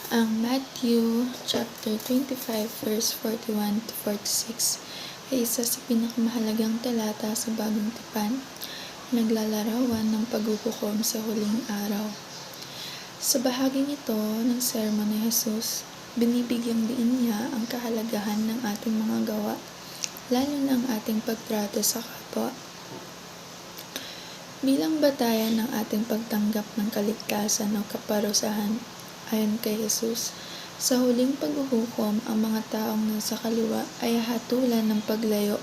Ang Matthew chapter 25 verse 41 to 46 ay isa sa pinakamahalagang talata sa Bagong Tipan, naglalarawan ng paghuhukom sa huling araw. Sa bahaging ito ng sermon ni Jesus, binibigyang diin niya ang kahalagahan ng ating mga gawa, lalo na ang ating pagtrato sa kapwa. Bilang batayan ng ating pagtanggap ng kaligtasan o kaparusahan, ayon kay Jesus, sa huling paghuhukom, ang mga taong nasa kaliwa ay hatulan ng paglayo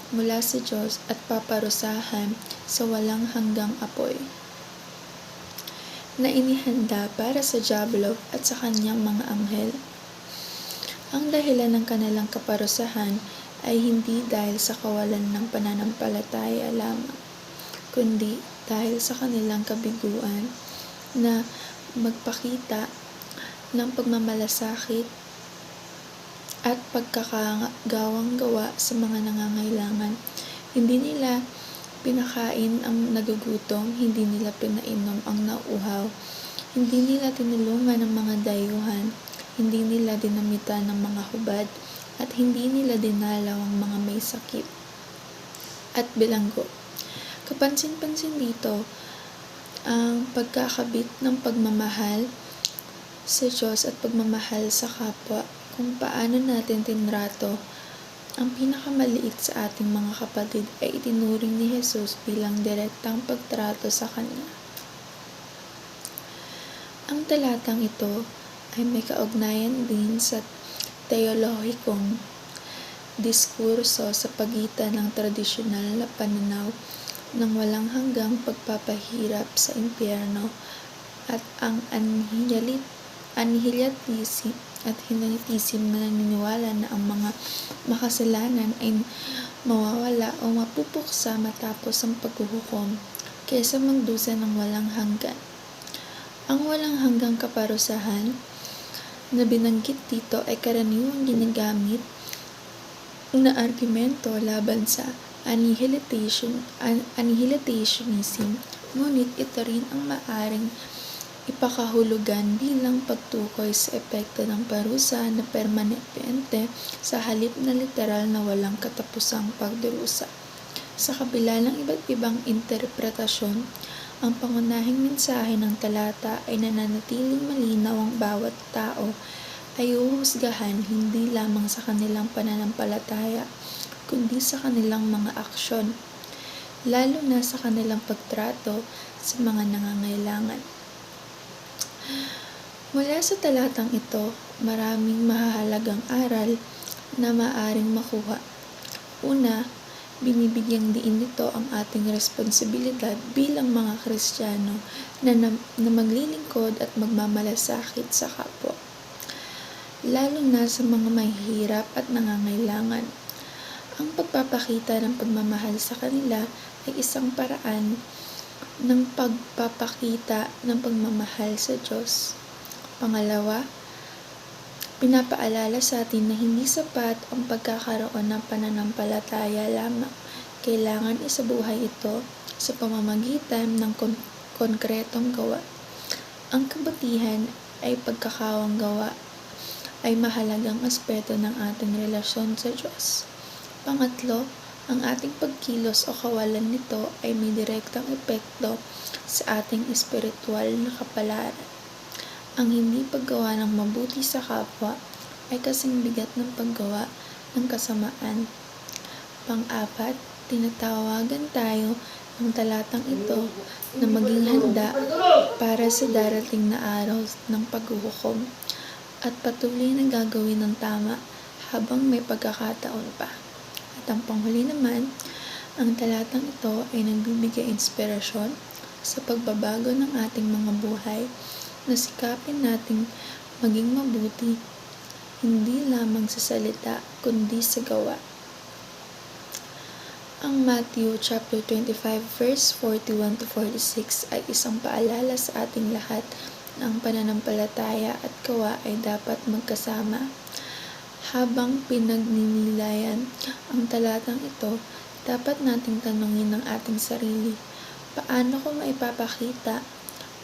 mula sa Diyos at paparusahan sa walang hanggang apoy na inihanda para sa dyablo at sa kanyang mga anghel. Ang dahilan ng kanilang kaparusahan ay hindi dahil sa kawalan ng pananampalataya lamang, kundi dahil sa kanilang kabiguan na magpakita ng pagmamalasakit at pagkakagawang gawa sa mga nangangailangan. Hindi nila pinakain ang nagugutom, hindi nila pinainom ang nauuhaw, hindi nila tinulungan ang mga dayuhan, hindi nila dinamitan ng mga hubad, at hindi nila dinalaw ang mga may sakit at bilanggo. Kapansin-pansin dito ang pagkakabit ng pagmamahal sa Diyos at pagmamahal sa kapwa, kung paano natin tinrato ang pinakamaliit sa ating mga kapatid ay itinuring ni Jesus bilang direktang pagtrato sa Kanya. Ang talatang ito ay may kaugnayan din sa teolohikong diskurso sa pagitan ng tradisyonal na pananaw ng walang hanggang pagpapahirap sa impyerno at ang anihilyatism at hinalitism na naniniwala na ang mga makasalanan ay mawawala o mapupuksa matapos ang paghuhukom kaysa magdusa ng walang hanggan. Ang walang hanggang kaparusahan na binanggit dito ay karaniwang ginagamit na argumento laban sa annihilationism, ngunit ito rin ang maaring ipakahulugan bilang pagtukoy sa epekto ng parusa na permanente sa halip na literal na walang katapusang pagdurusa. Sa kabila ng iba't ibang interpretasyon, ang pangunahing mensahe ng talata ay nananatiling malinaw. Ang bawat tao ay huhusgahan hindi lamang sa kanilang pananampalataya, kundi sa kanilang mga aksyon, lalo na sa kanilang pagtrato sa mga nangangailangan. Mula sa talatang ito, maraming mahahalagang aral na maaring makuha. Una, binibigyang diin nito ang ating responsibilidad bilang mga Kristiyano na maglilingkod at magmamalasakit sa kapwa, lalo na sa mga mahihirap at nangangailangan. Ang pagpapakita ng pagmamahal sa kanila ay isang paraan ng pagpapakita ng pagmamahal sa Diyos. Pangalawa, pinapaalala sa atin na hindi sapat ang pagkakaroon ng pananampalataya lamang. Kailangan isabuhay ito sa pamamagitan ng konkretong gawa. Ang kabutihan ay pagkakawang gawa ay mahalagang aspeto ng ating relasyon sa Diyos. Pangatlo, ang ating pagkilos o kawalan nito ay may direktang epekto sa ating espiritual na kapalaran. Ang hindi paggawa ng mabuti sa kapwa ay kasing bigat ng paggawa ng kasamaan. Pang-apat, tinatawagan tayo ng talatang ito na maging handa para sa darating na araw ng paghuhukom at patuloy na gagawin ng tama habang may pagkakataon pa. At ang panghuli naman, ang talatang ito ay nagbibigay inspirasyon sa pagbabago ng ating mga buhay na sikapin nating maging mabuti, hindi lamang sa salita kundi sa gawa. Ang Matthew chapter 25 verse 41 to 46 ay isang paalala sa ating lahat na ang pananampalataya at gawa ay dapat magkasama. Habang pinagninilayan ang talatang ito, dapat nating tanungin ang ating sarili, paano ko maipapakita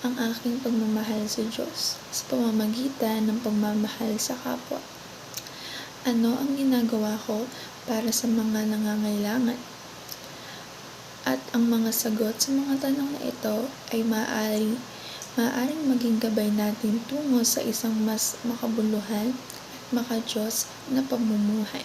ang aking pagmamahal sa Diyos sa pamamagitan ng pagmamahal sa kapwa? Ano ang ginagawa ko para sa mga nangangailangan? At ang mga sagot sa mga tanong na ito ay maaaring maging gabay natin tungo sa isang mas makabuluhan at maka-Diyos na pamumuhay.